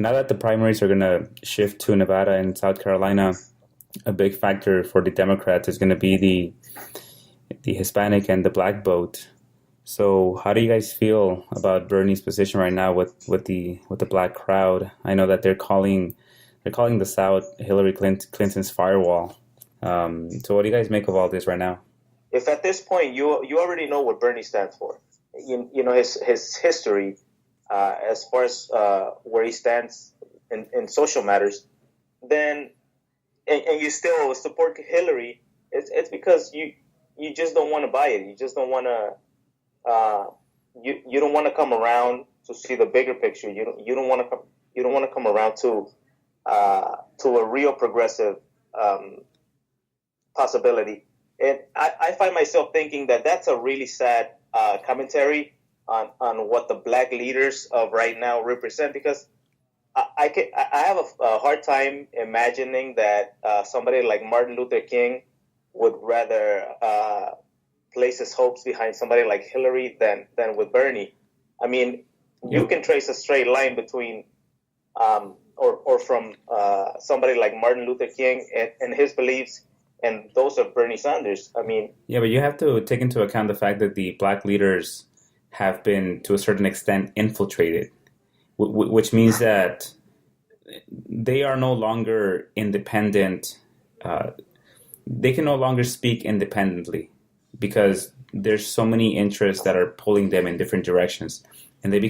Now that the primaries are going to shift to Nevada and South Carolina, a big factor for the Democrats is going to be the Hispanic and the black vote. So how do you guys feel about Bernie's position right now with the black crowd? I know that they're calling the South Hillary Clinton's firewall. So what do you guys make of all this right now? If at this point you already know what Bernie stands for, you know his history as far as where he stands in social matters, then and you still support Hillary, it's because you just don't want to buy it. You just don't want to. You don't want to come around to see the bigger picture. You don't want to come around to a real progressive possibility. And I find myself thinking that that's a really sad commentary on what the black leaders of right now represent, because I have a hard time imagining that somebody like Martin Luther King would rather place his hopes behind somebody like Hillary than with Bernie. I mean, you can trace a straight line between or from somebody like Martin Luther King and his beliefs and those of Bernie Sanders. I mean, yeah, but you have to take into account the fact that the black leaders have been, to a certain extent, infiltrated, which means that they are no longer independent. They can no longer speak independently because there's so many interests that are pulling them in different directions, and it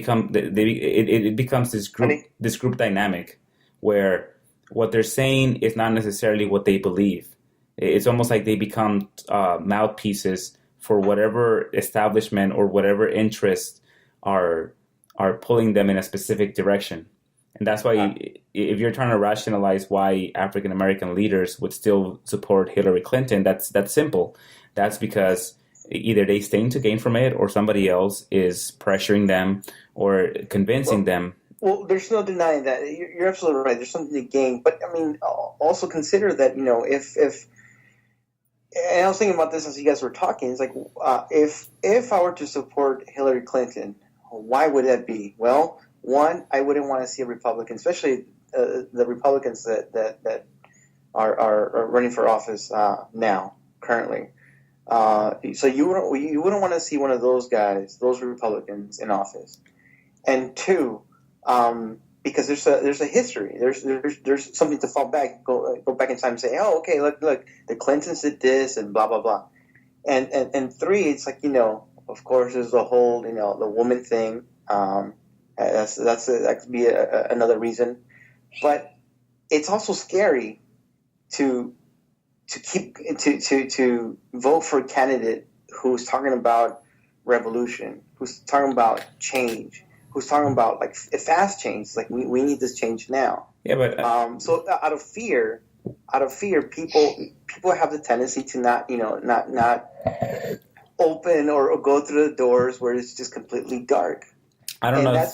becomes this group dynamic where what they're saying is not necessarily what they believe. It's almost like they become mouthpieces for whatever establishment or whatever interests are pulling them in a specific direction. And that's why if you're trying to rationalize why African American leaders would still support Hillary Clinton, that's simple. That's because either they stand to gain from it, or somebody else is pressuring them or convincing them. Well, there's no denying that. You're absolutely right. There's something to gain. But, I mean, also consider that, if and I was thinking about this as you guys were talking. It's like, if I were to support Hillary Clinton, why would that be? Well, one, I wouldn't want to see a Republican, especially the Republicans that are running for office now, currently. So you wouldn't want to see one of those guys, those Republicans, in office. And two, because there's a history, there's something to fall back, go back in time and say, oh, okay, look, the Clintons did this and blah blah blah. And three, it's like, of course, there's the whole the woman thing. That could be another reason, but it's also scary to vote for a candidate who's talking about revolution, who's talking about change, who's talking about like fast change. Like we need this change now. Yeah, but so out of fear, people have the tendency to not open or go through the doors where it's just completely dark. I don't know.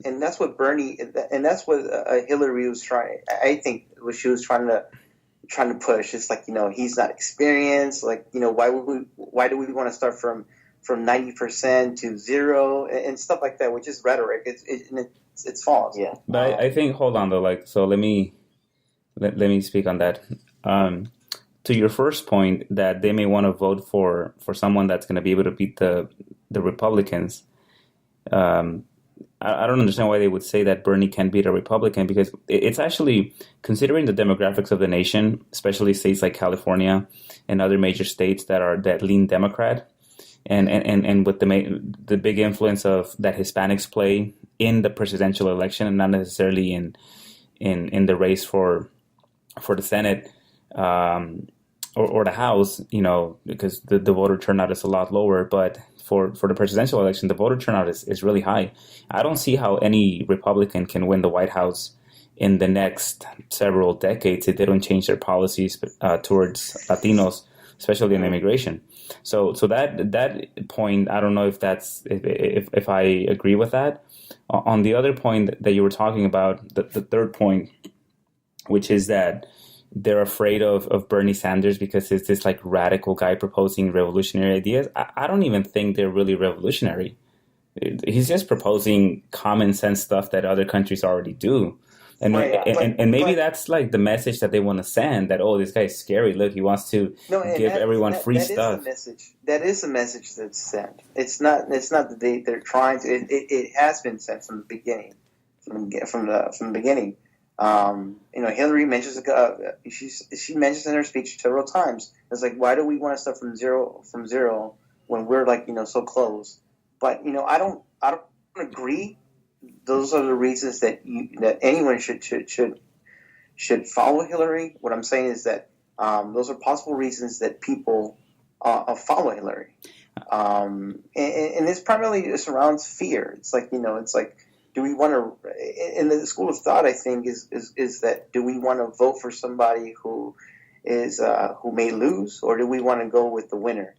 And that's what Bernie, and that's what Hillary was trying. I think what she was trying to push. It's like, he's not experienced. Like, why do we want to start from 90% to 0 and stuff like that, which is rhetoric. It's false. Yeah. But I think, hold on though. So let me speak on that. To your first point, that they may want to vote for someone that's going to be able to beat the Republicans. I don't understand why they would say that Bernie can beat a Republican, because it's actually, considering the demographics of the nation, especially states like California and other major states that lean Democrat, and with the big influence of that Hispanics play in the presidential election, and not necessarily in the race for the Senate or the House, because the voter turnout is a lot lower, but for the presidential election, the voter turnout is really high. I don't see how any Republican can win the White House in the next several decades if they don't change their policies towards Latinos, especially in immigration. So that point, I don't know if I agree with that. On the other point that you were talking about, the third point, which is that they're afraid of Bernie Sanders because it's this like radical guy proposing revolutionary ideas. I don't even think they're really revolutionary. He's just proposing common sense stuff that other countries already do. And, Right, and maybe but that's like the message that they want to send, that, oh, this guy's scary. Look, he wants to no, and give everyone free that is the stuff. message. That is the message that's sent. It's not. It's not that they're trying to. It has been sent from the beginning. From the beginning. Hillary mentions she mentions in her speech several times. It's like, why do we want to start from zero when we're like so close? But I don't agree. Those are the reasons that anyone should follow Hillary. What I'm saying is that those are possible reasons that people follow Hillary, and this primarily surrounds fear. It's like do we want to? In the school of thought, I think is that do we want to vote for somebody who who may lose, or do we want to go with the winner?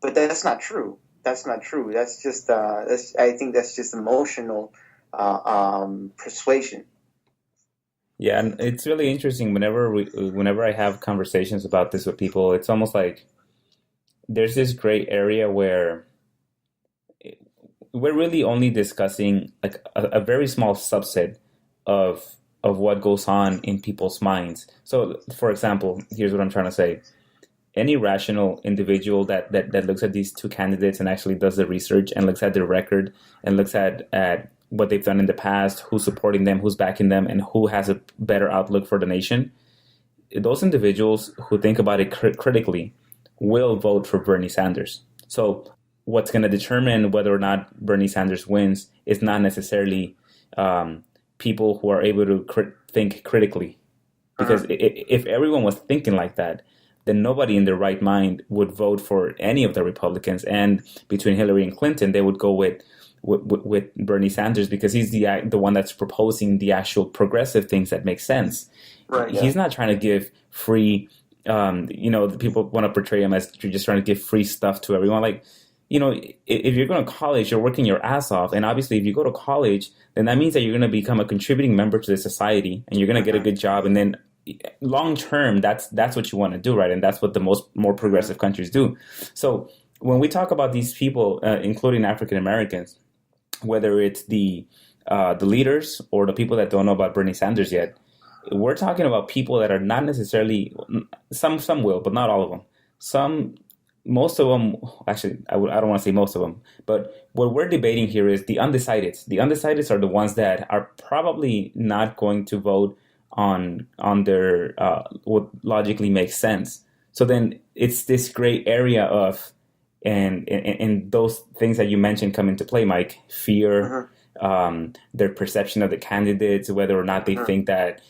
But that's not true. That's not true. That's just I think that's just emotional persuasion. Yeah, and it's really interesting whenever I have conversations about this with people, it's almost like there's this gray area where we're really only discussing like a very small subset of what goes on in people's minds. So, for example, here's what I'm trying to say. Any rational individual that looks at these two candidates and actually does the research and looks at their record and looks at what they've done in the past, who's supporting them, who's backing them, and who has a better outlook for the nation, those individuals who think about it critically will vote for Bernie Sanders. So what's going to determine whether or not Bernie Sanders wins is not necessarily people who are able to think critically. Because if everyone was thinking like that, then nobody in their right mind would vote for any of the Republicans. And between Hillary and Clinton, they would go with Bernie Sanders because he's the one that's proposing the actual progressive things that make sense. Right. Yeah. He's not trying to give free, the people want to portray him as you're just trying to give free stuff to everyone. Like, if you're going to college, you're working your ass off. And obviously, if you go to college, then that means that you're going to become a contributing member to the society and you're going to get a good job. And then long term, that's what you want to do, right? And that's what the more progressive countries do. So when we talk about these people, including African Americans, whether it's the leaders or the people that don't know about Bernie Sanders yet, we're talking about people that are not necessarily, some will, but not all of them. Most of them, actually, I don't want to say most of them, but what we're debating here is the undecideds. The undecideds are the ones that are probably not going to vote on their what logically makes sense. So then it's this gray area of, and those things that you mentioned come into play, Mike. Fear, their perception of the candidates, whether or not they think that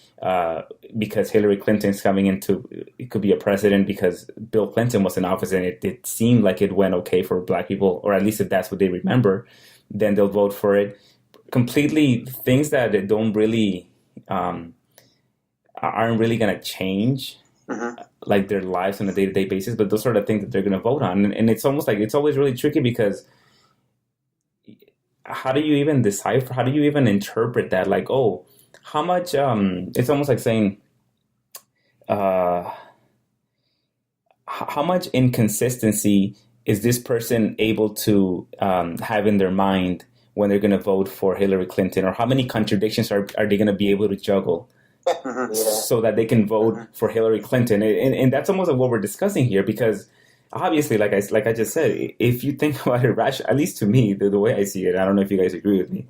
because Hillary Clinton's coming into, it could be a president because Bill Clinton was in office and it seemed like it went okay for black people, or at least if that's what they remember, then they'll vote for it. Completely things that don't really, aren't really going to change like their lives on a day-to-day basis, but those are the things that they're going to vote on. And it's almost like, it's always really tricky because how do you even decipher, how do you even interpret that? Like, oh, how much, it's almost like saying, how much inconsistency is this person able to have in their mind when they're going to vote for Hillary Clinton, or how many contradictions are they going to be able to juggle so that they can vote for Hillary Clinton? And that's almost what we're discussing here, because obviously, like I just said, if you think about it rationally, at least to me, the way I see it, I don't know if you guys agree with me.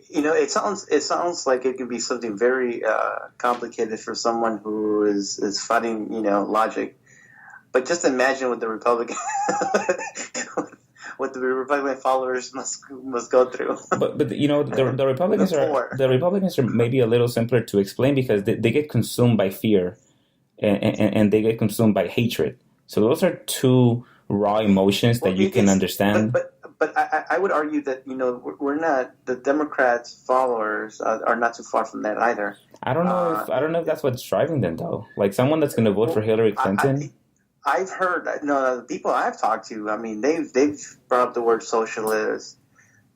It sounds like it can be something very complicated for someone who is fighting, logic. But just imagine what the Republican followers must go through. But the Republicans are maybe a little simpler to explain because they get consumed by fear and they get consumed by hatred. So those are two raw emotions that you can understand. But I would argue that we're not, the Democrats' followers are not too far from that either. I don't know if that's what's driving them though. Like someone that's going to vote for Hillary Clinton. I've heard the people I've talked to. I mean, they've brought up the word socialist.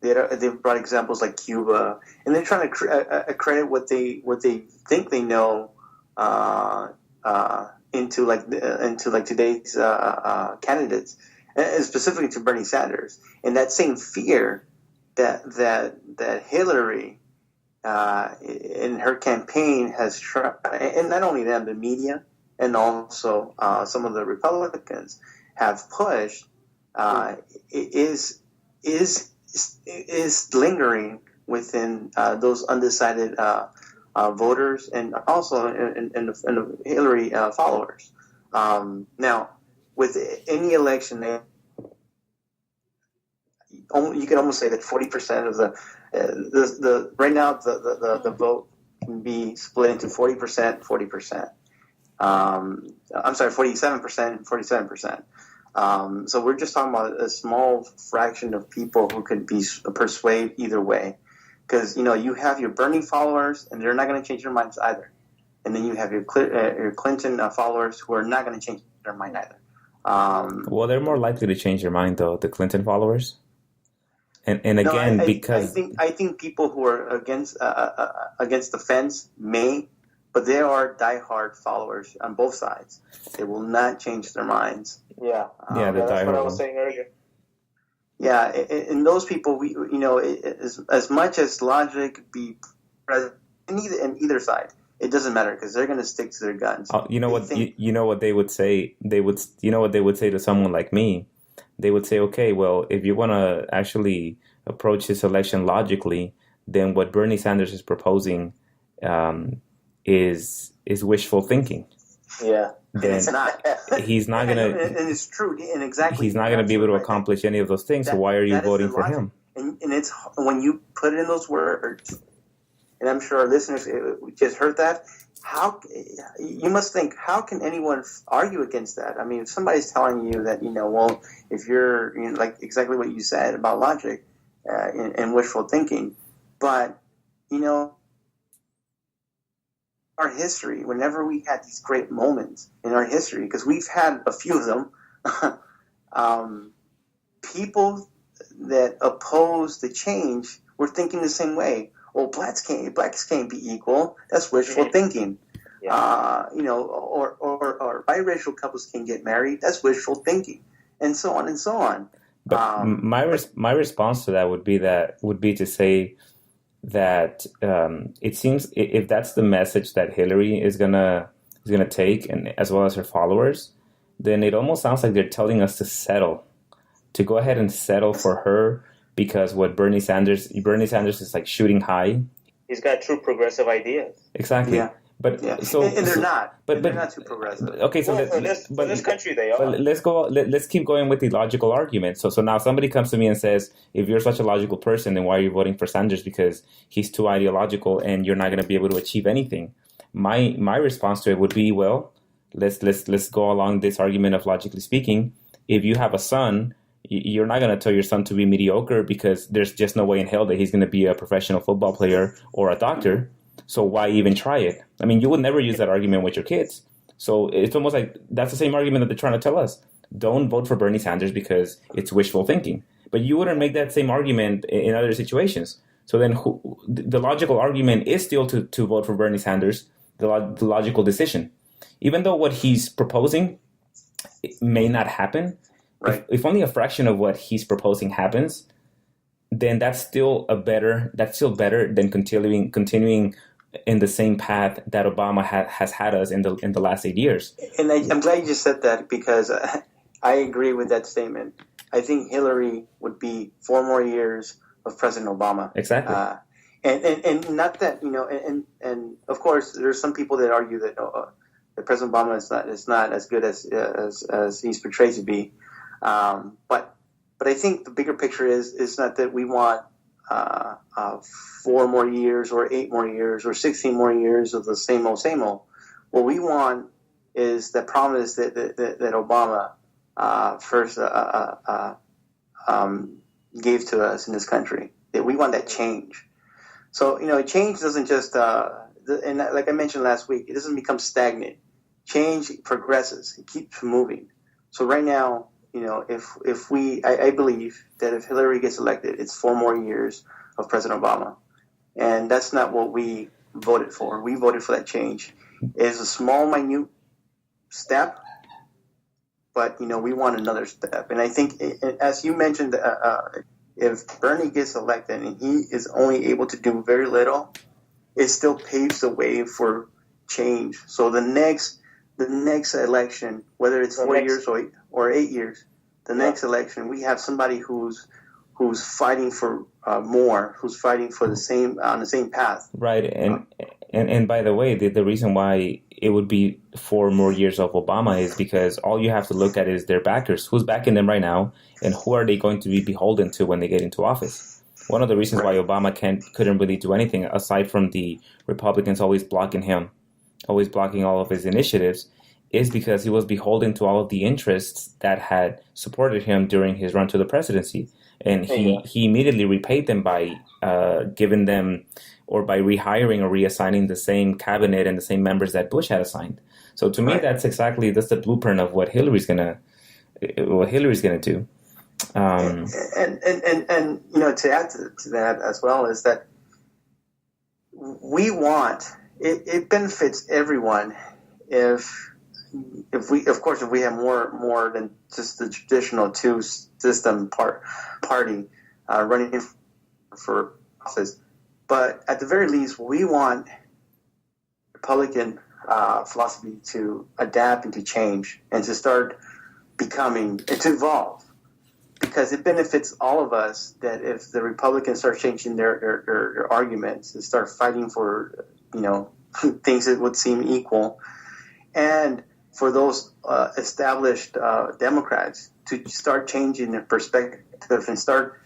They've brought examples like Cuba, and they're trying to accredit what they think they know into today's candidates, and specifically to Bernie Sanders. And that same fear that Hillary in her campaign has tried, and not only them, the media and also some of the Republicans have pushed, is lingering within those undecided voters and also in the Hillary followers. Now, with any election, you can almost say that 40% of the right now the vote can be split into 40%, 40%. I'm sorry, 47% and 47%. So we're just talking about a small fraction of people who could be persuaded either way. Because, you have your Bernie followers, and they're not going to change their minds either. And then you have your Clinton followers who are not going to change their mind either. Well, they're more likely to change their mind, though, the Clinton followers. And again, because I think people who are against the fence may, but there are diehard followers on both sides. They will not change their minds. Yeah, that's what I was saying earlier. Yeah, and those people, as much as logic be present in either side, it doesn't matter because they're going to stick to their guns. You know what they would say? They would say to someone like me. They would say, okay, well, if you want to actually approach this election logically, then what Bernie Sanders is proposing is wishful thinking. Yeah. Then it's not. He's not going to... And it's true. And exactly. He's not going to be able to accomplish any of those things, so why are you voting for him? And it's when you put it in those words, and I'm sure our listeners just heard that, you must think, how can anyone argue against that? I mean, if somebody's telling you that, well, if you're, like exactly what you said about logic and wishful thinking, but, our history, whenever we had these great moments in our history, because we've had a few of them, people that oppose the change were thinking the same way. Well, blacks can't be equal. That's wishful thinking. Yeah. Or biracial couples can get married. That's wishful thinking, and so on and so on. But my response to that would be to say that it seems if that's the message that Hillary is gonna take, and as well as her followers, then it almost sounds like they're telling us to go ahead and settle for her, because what Bernie Sanders is like shooting high. He's got true progressive ideas. Exactly. Yeah. But yeah. And they're not. But they're not too progressive. Okay, so in this country they are. Let's keep going with the logical argument. So now somebody comes to me and says, if you're such a logical person, then why are you voting for Sanders? Because he's too ideological and you're not going to be able to achieve anything. My response to it would be, well, let's go along this argument of logically speaking. If you have a son, you're not going to tell your son to be mediocre because there's just no way in hell that he's going to be a professional football player or a doctor. So why even try it? I mean, you would never use that argument with your kids. So it's almost like that's the same argument that they're trying to tell us. Don't vote for Bernie Sanders because it's wishful thinking. But you wouldn't make that same argument in other situations. So then the logical argument is still to vote for Bernie Sanders, the logical decision. Even though what he's proposing may not happen, right. If only a fraction of what he's proposing happens, then that's still better than continuing in the same path that Obama has had us in the last 8 years. And I'm glad you just said that, because I agree with that statement. I think Hillary would be 4 more years of President Obama. Exactly. And not that, and of course there's some people that argue that that President Obama is not as good as he's portrayed to be. But I think the bigger picture is not that we want 4 more years or 8 more years or 16 more years of the same old. What we want is the promise that Obama first gave to us in this country. That we want that change. So change doesn't just and like I mentioned last week, it doesn't become stagnant. Change progresses. It keeps moving. So right now, I believe that if Hillary gets elected, it's 4 more years of President Obama. And that's not what we voted for. We voted for that change. It's a small, minute step, but, we want another step. And I think, as you mentioned, if Bernie gets elected and he is only able to do very little, it still paves the way for change. So the next election, whether it's 4 years or 8 years, the next election, we have somebody who's fighting for more, who's fighting for the same on the same path. Right, and by the way, the reason why it would be 4 more years of Obama is because all you have to look at is their backers. Who's backing them right now, and who are they going to be beholden to when they get into office? One of the reasons why Obama couldn't really do anything, aside from the Republicans always blocking him, always blocking all of his initiatives, is because he was beholden to all of the interests that had supported him during his run to the presidency. And he immediately repaid them by giving them, or by rehiring or reassigning the same cabinet and the same members that Bush had assigned. So to me, that's the blueprint of what Hillary's gonna do. And to add to that as well is that we want it benefits everyone if we have more than just the traditional two-system party running for office. But at the very least, we want Republican philosophy to adapt and to change and to start becoming and to evolve, because it benefits all of us that if the Republicans start changing their arguments and start fighting for things that would seem equal, and for those established Democrats to start changing their perspective and start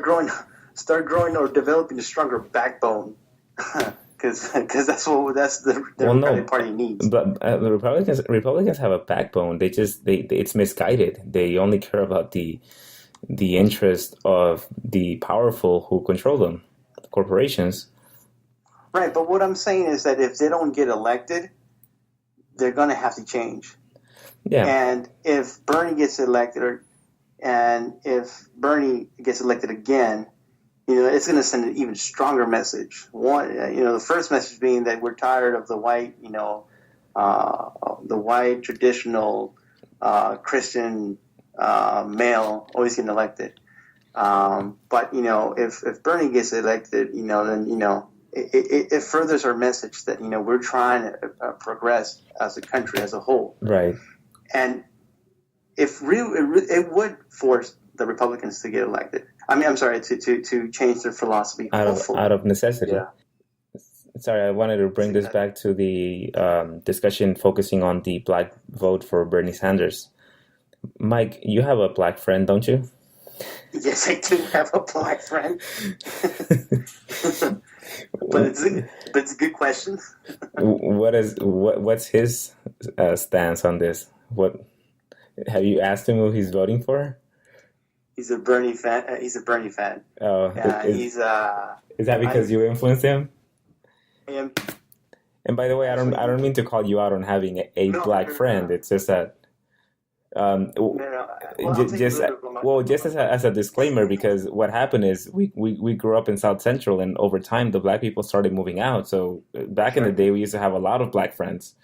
growing or developing a stronger backbone, because that's the Democratic Party needs. But the Republicans have a backbone. It's misguided. They only care about the interest of the powerful who control them, the corporations. Right, but what I'm saying is that if they don't get elected, they're going to have to change. Yeah. And if Bernie gets elected, again, it's going to send an even stronger message. One, the first message being that we're tired of the white, traditional Christian male always getting elected. But if Bernie gets elected, then it furthers our message that we're trying to progress as a country as a whole. Right. And if it would force the Republicans to get elected. To change their philosophy out of necessity. Yeah. Sorry, I wanted to bring this back to the discussion focusing on the black vote for Bernie Sanders. Mike, you have a black friend, don't you? Yes, I do have a black friend. But it's a good question. What's his stance on this? What have you asked him who he's voting for? He's a Bernie fan. Oh, is that because you influenced him? I am. And by the way, I don't mean to call you out on having a black friend. It's just that. Just as a disclaimer, because what happened is we grew up in South Central, and over time the black people started moving out. So back in the day, we used to have a lot of black friends,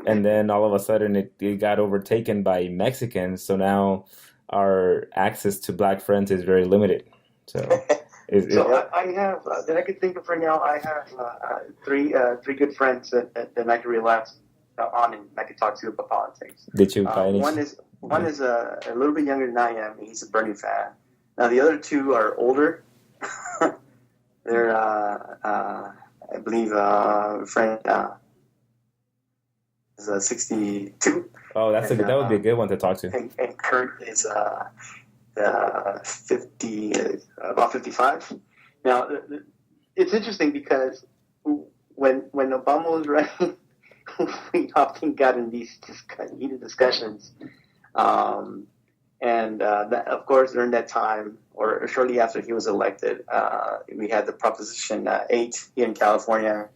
and then all of a sudden it got overtaken by Mexicans. So now our access to black friends is very limited. So, I have that I can think of right now. I have three good friends that I can relax on and I can talk to about politics. Did you buy any? One is a little bit younger than I am. He's a Bernie fan. Now the other two are older. They're I believe friend is 62. Oh, that would be a good one to talk to. And Kurt is 50, about 55. Now it's interesting because when Obama was running, we often got in these heated discussions. Of course, during that time, or shortly after he was elected, we had the Proposition 8 here in California,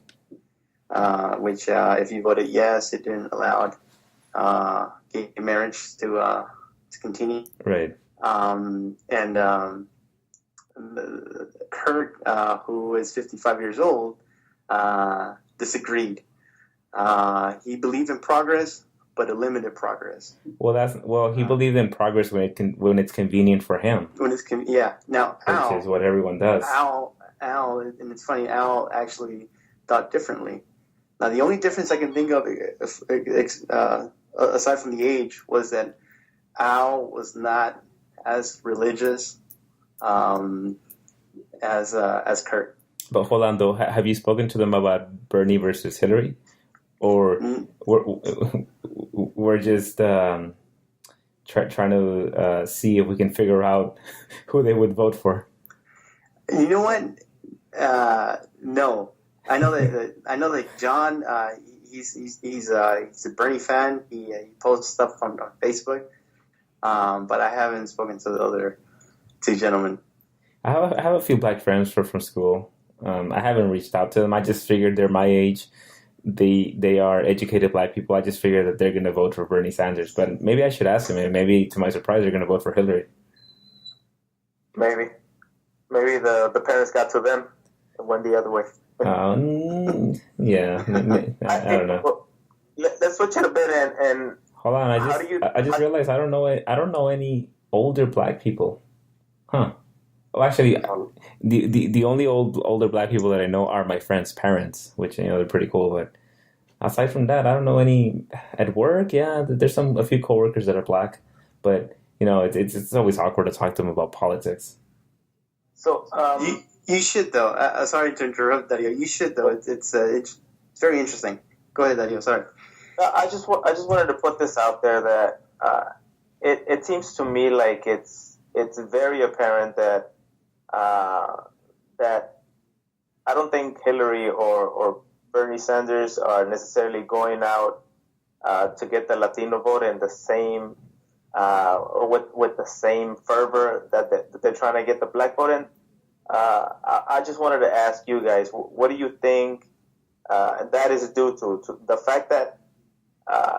which, if you voted yes, it didn't allow gay marriage to continue. Right. Kurt, who is 55 years old, disagreed. He believed in progress, but a limited progress. He believed in progress when it's convenient for him. Now, which is what everyone does. Al, and it's funny, Al actually thought differently. Now, the only difference I can think of, aside from the age, was that Al was not as religious as Kurt. But hold on, though. Have you spoken to them about Bernie versus Hillary, or we're just trying to see if we can figure out who they would vote for? You know what? No, I know that John. He's a Bernie fan. He posts stuff on Facebook, but I haven't spoken to the other two gentlemen. I have a few black friends from school. I haven't reached out to them. I just figured they're my age. They are educated black people. I just figured that they're going to vote for Bernie Sanders. But maybe I should ask them. And maybe, to my surprise, they're going to vote for Hillary. Maybe the parents got to them and went the other way. Yeah, I don't know. Well, let's switch it a bit and hold on. I just realized I don't know any older black people. Huh. Well, actually, the only older black people that I know are my friends' parents, which they're pretty cool. But aside from that, I don't know any at work. Yeah, there's a few coworkers that are black, but it's always awkward to talk to them about politics. So you should though. Sorry to interrupt, Dario. You should though. It's very interesting. Go ahead, Dario. Sorry. I just wanted to put this out there that it seems to me like it's very apparent that I don't think Hillary or Bernie Sanders are necessarily going out to get the Latino vote in the same or with the same fervor that they're trying to get the black vote in. I just wanted to ask you guys, what do you think that is due to the fact that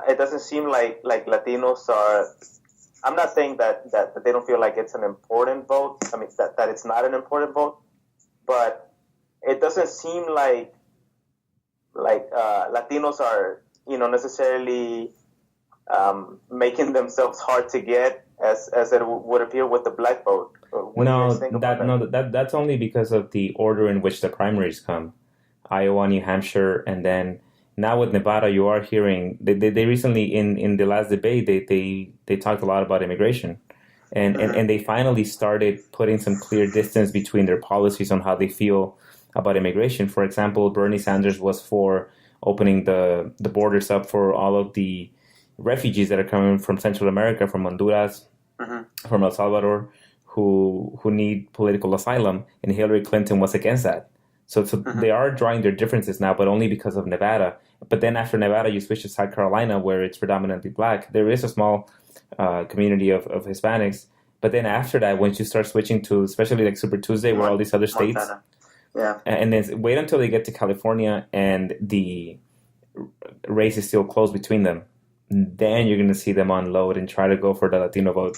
it doesn't seem like Latinos are. I'm not saying that they don't feel like it's an important vote. I mean that it's not an important vote, but it doesn't seem like Latinos are necessarily making themselves hard to get as it would appear with the black vote. That's only because of the order in which the primaries come. Iowa, New Hampshire, and then now with Nevada, you are hearing they recently in the last debate they talked a lot about immigration, and they finally started putting some clear distance between their policies on how they feel about immigration. For example, Bernie Sanders was for opening the borders up for all of the refugees that are coming from Central America, from Honduras, from El Salvador, who need political asylum, and Hillary Clinton was against that. So they are drawing their differences now, but only because of Nevada. But then after Nevada, you switch to South Carolina, where it's predominantly black. There is a small community of Hispanics. But then after that, once you start switching to, especially like Super Tuesday, where all these other states, and then wait until they get to California and the race is still close between them. Then you're going to see them unload and try to go for the Latino vote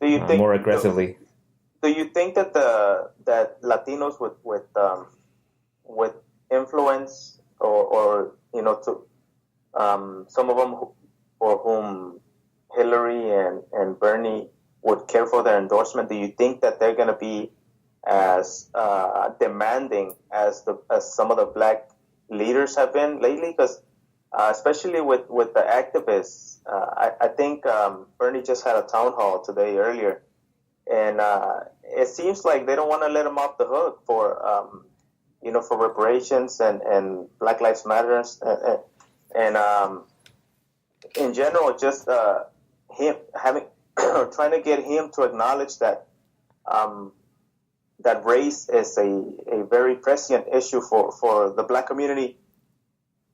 more aggressively. Do you think that that Latinos with influence or some of them for whom Hillary and Bernie would care for their endorsement, do you think that they're going to be as demanding as some of the black leaders have been lately? Because especially with the activists, I think Bernie just had a town hall today earlier, and it seems like they don't want to let him off the hook for for reparations and Black Lives Matter and in general, just him trying to get him to acknowledge that that race is a very prescient issue for the black community,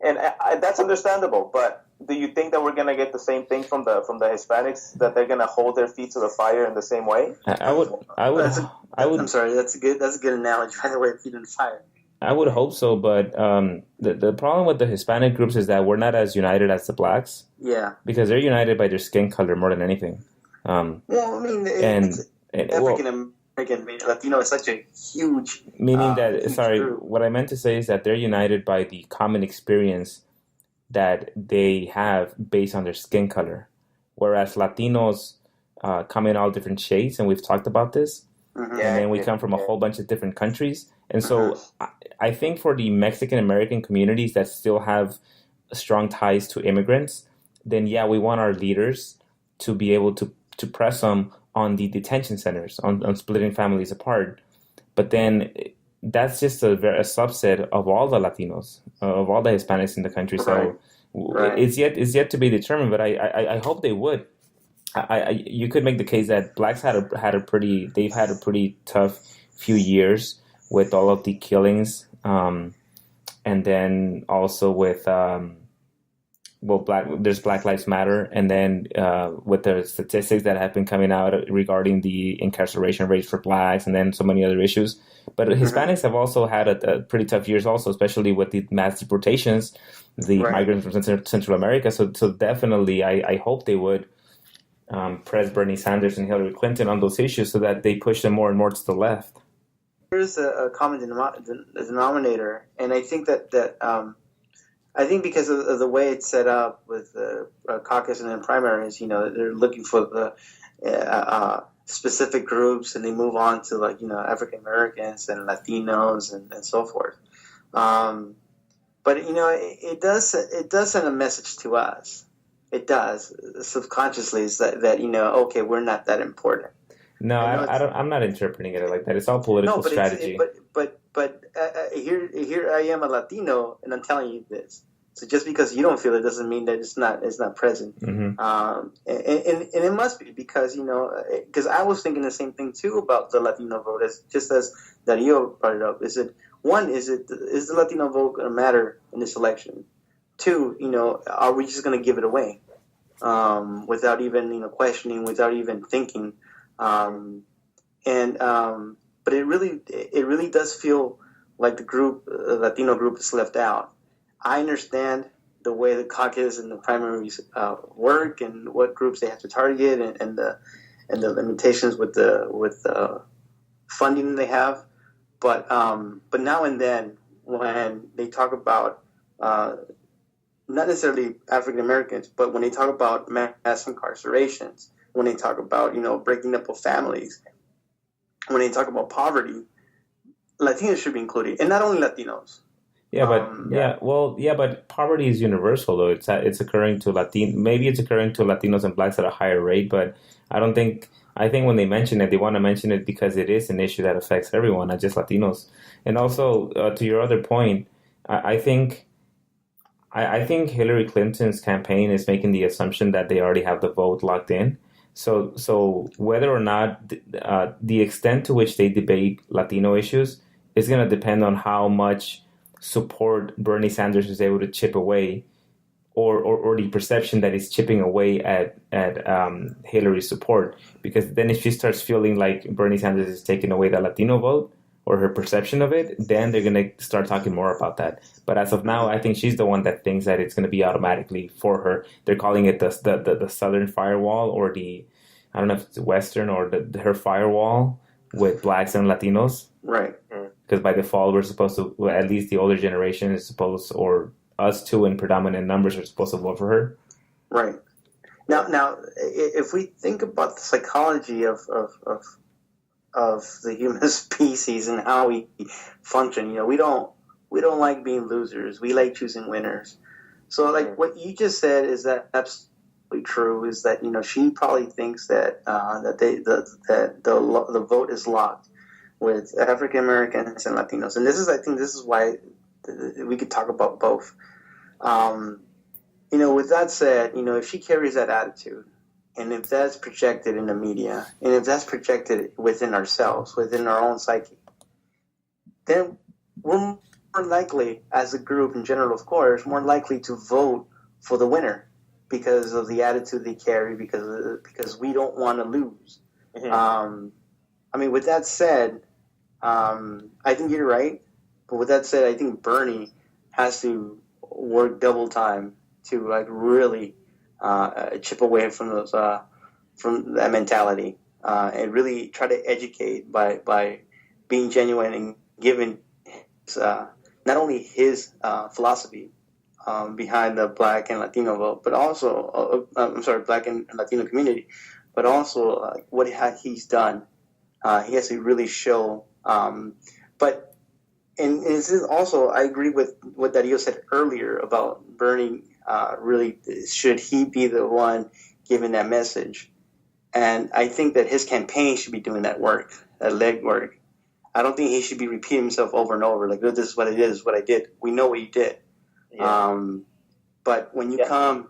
and that's understandable. But do you think that we're going to get the same thing from the Hispanics, that they're going to hold their feet to the fire in the same way? I would. I'm sorry. That's a good analogy. By the way, feet in the fire. I would hope so, but the problem with the Hispanic groups is that we're not as united as the blacks. Yeah. Because they're united by their skin color more than anything. Well, I mean, African American Latino is such a huge. Meaning that, huge sorry, group. what I meant to say is that they're united by the common experience that they have based on their skin color, whereas Latinos come in all different shades, and we've talked about this. Mm-hmm. And then we come from a whole bunch of different countries, And so I think for the Mexican American communities that still have strong ties to immigrants, then yeah, we want our leaders to be able to press them on the detention centers, on splitting families apart. But then that's just a subset of all the Latinos, of all the Hispanics in the country. So it's yet to be determined. But I hope they would. You could make the case that blacks they've had a pretty tough few years with all of the killings, and then also with there's Black Lives Matter, and then with the statistics that have been coming out regarding the incarceration rates for blacks, and then so many other issues. But Hispanics have also had a pretty tough years also, especially with the mass deportations, the migrants from Central America. So definitely, I hope they would press Bernie Sanders and Hillary Clinton on those issues so that they push them more and more to the left. There's a common denominator, and I think that I think because of the way it's set up with the caucus and then primaries, they're looking for the specific groups, and they move on to African Americans and Latinos and so forth. But it does send a message to us. It does subconsciously, is that okay, we're not that important. No, I'm not interpreting it like that. It's all political strategy. But here I am, a Latino, and I'm telling you this. So just because you don't feel it doesn't mean that it's not present. Mm-hmm. And it must be because because I was thinking the same thing too about the Latino vote, just as Dario brought it up. Is the Latino vote going to matter in this election? Two, are we just going to give it away without even questioning, without even thinking? But it really does feel like the Latino group is left out. I understand the way the caucus and the primaries work, and what groups they have to target, and the limitations with the funding they have. But now and then, when they talk about not necessarily African Americans, but when they talk about mass incarcerations, when they talk about breaking up of families, when they talk about poverty, Latinos should be included, and not only Latinos. Yeah, but poverty is universal though. It's occurring to maybe it's occurring to Latinos and blacks at a higher rate, but I think when they mention it, they want to mention it because it is an issue that affects everyone, not just Latinos. And also, to your other point, I think Hillary Clinton's campaign is making the assumption that they already have the vote locked in. So whether or not the extent to which they debate Latino issues is going to depend on how much support Bernie Sanders is able to chip away, or the perception that he's chipping away at Hillary's support. Because then if she starts feeling like Bernie Sanders is taking away the Latino vote, or her perception of it, then they're going to start talking more about that. But as of now, I think she's the one that thinks that it's going to be automatically for her. They're calling it the Southern firewall, or I don't know if it's Western, or her firewall with blacks and Latinos. Right. Because by default, we're supposed to, at least the older generation is supposed, or us too in predominant numbers, are supposed to vote for her. Right. Now, if we think about the psychology of the human species and how we function, we don't like being losers. We like choosing winners. So, what you just said is that absolutely true. Is that she probably thinks that the vote is locked with African Americans and Latinos, and I think this is why we could talk about both. With that said, if she carries that attitude, and if that's projected in the media, and if that's projected within ourselves, within our own psyche, then we're more likely, as a group in general, of course, more likely to vote for the winner because of the attitude they carry, because we don't want to lose. Mm-hmm. With that said, I think you're right. But with that said, I think Bernie has to work double time to really chip away from those from that mentality, and really try to educate by being genuine and giving not only his philosophy behind the Black and Latino vote, but also Black and Latino community, but also what he's done. He has to really show. But and this is also, I agree with what Dario said earlier about Bernie. Really, should he be the one giving that message? And I think that his campaign should be doing that work, that leg work. I don't think he should be repeating himself over and over. Like, this is what I did, this is what I did. We know what you did. Yeah. But when you come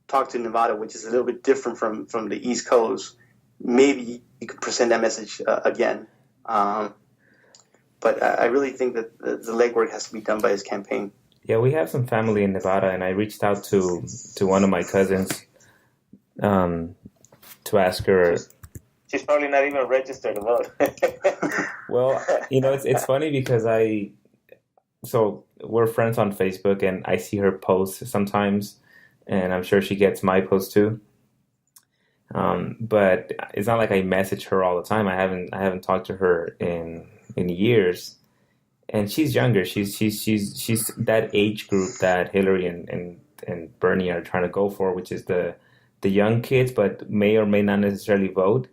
talk to Nevada, which is a little bit different from the East Coast, maybe you could present that message again. But I really think that the legwork has to be done by his campaign. Yeah, we have some family in Nevada, and I reached out to one of my cousins to ask her. She's probably not even registered to vote. Well, it's funny because we're friends on Facebook, and I see her posts sometimes, and I'm sure she gets my posts too. But it's not like I message her all the time. I haven't talked to her in years, and she's younger. She's that age group that Hillary and Bernie are trying to go for, which is the young kids, but may or may not necessarily vote.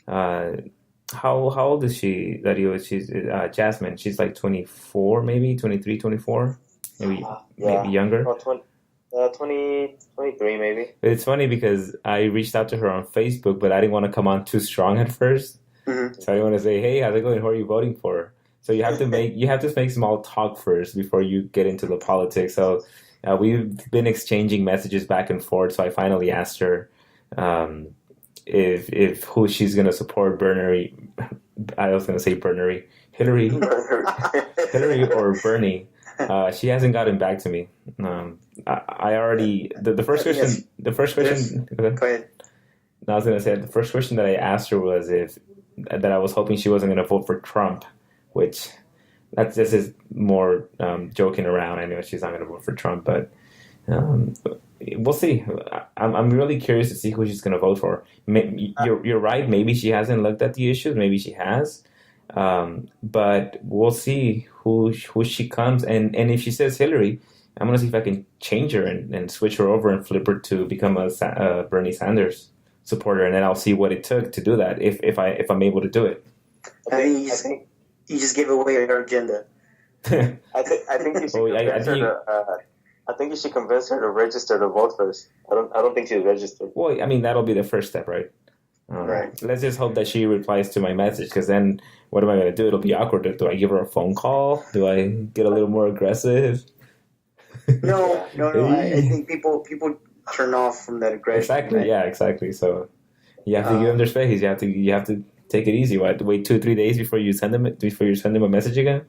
How old is she? She's Jasmine. She's like 24, maybe 23, 24, maybe younger. 23 maybe. It's funny because I reached out to her on Facebook, but I didn't want to come on too strong at first. Mm-hmm. So I didn't want to say, "Hey, how's it going? Who are you voting for?" So you have to make small talk first before you get into the politics. So we've been exchanging messages back and forth. So I finally asked her if who she's going to support, Bernie. I was going to say Bernie, Hillary, Hillary or Bernie. She hasn't gotten back to me. I already the first question. Yes. The first question. Yes. Go ahead. I was going to say the first question that I asked her was that I was hoping she wasn't going to vote for Trump, which this is more joking around. I know she's not going to vote for Trump, but we'll see. I'm really curious to see who she's going to vote for. You're right. Maybe she hasn't looked at the issues. Maybe she has. But we'll see who she comes. And if she says Hillary, I'm going to see if I can change her and switch her over and flip her to become a Bernie Sanders supporter. And then I'll see what it took to do that if I'm able to do it. I think you just gave away your agenda. I think you should I think you should convince her to register to vote first. I don't think she's registered. Well, I mean, that'll be the first step, right? Right. Let's just hope that she replies to my message, because then what am I going to do? It'll be awkward. Do I give her a phone call? Do I get a little more aggressive? No. I think people turn off from that aggression. Exactly. Right? Yeah, exactly. So you have to give them their space. You have to take it easy. Wait 2-3 days before you send them a message again.